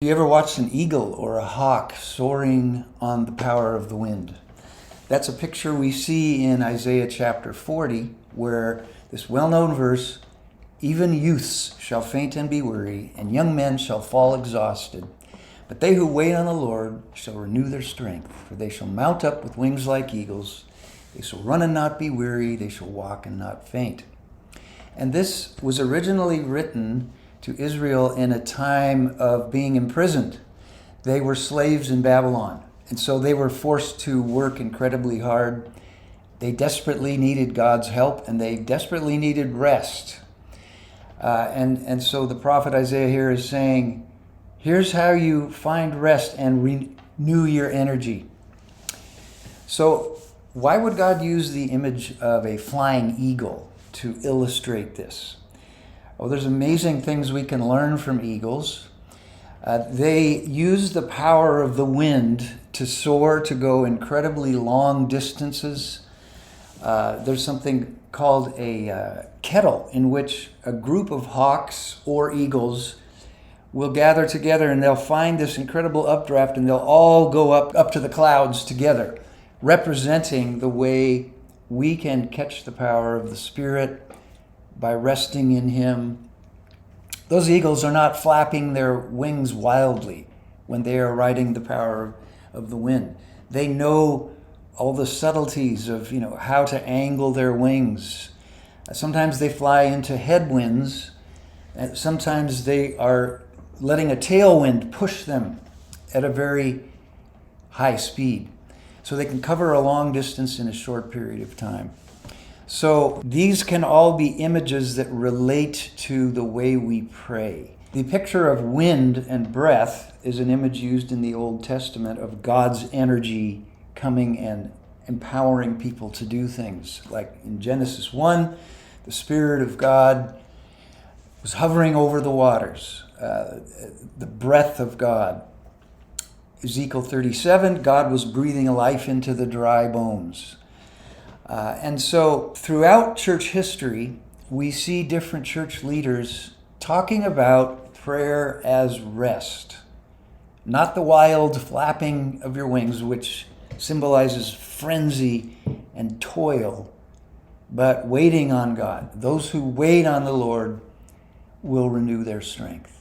You ever watched an eagle or a hawk soaring on the power of the wind? That's a picture we see in Isaiah chapter 40, where this well-known verse, even youths shall faint and be weary, and young men shall fall exhausted. But they who wait on the Lord shall renew their strength, for they shall mount up with wings like eagles. They shall run and not be weary, they shall walk and not faint. And this was originally written to Israel in a time of being imprisoned. They were slaves in Babylon, and so they were forced to work incredibly hard. They desperately needed God's help, and they desperately needed rest. And so the prophet Isaiah here is saying, here's how you find rest and renew your energy. So why would God use the image of a flying eagle to illustrate this? Oh, there's amazing things we can learn from eagles. They use the power of the wind to soar, to go incredibly long distances. There's something called a kettle, in which a group of hawks or eagles will gather together, and they'll find this incredible updraft, and they'll all go up to the clouds together, representing the way we can catch the power of the Spirit by resting in Him. Those eagles are not flapping their wings wildly when they are riding the power of the wind. They know all the subtleties of how to angle their wings. Sometimes they fly into headwinds, and sometimes they are letting a tailwind push them at a very high speed, so they can cover a long distance in a short period of time. So these can all be images that relate to the way we pray. The picture of wind and breath is an image used in the Old Testament of God's energy coming and empowering people to do things. Like in Genesis 1, the Spirit of God was hovering over the waters, the breath of God. Ezekiel 37, God was breathing life into the dry bones. And so throughout church history, we see different church leaders talking about prayer as rest. Not the wild flapping of your wings, which symbolizes frenzy and toil, but waiting on God. Those who wait on the Lord will renew their strength.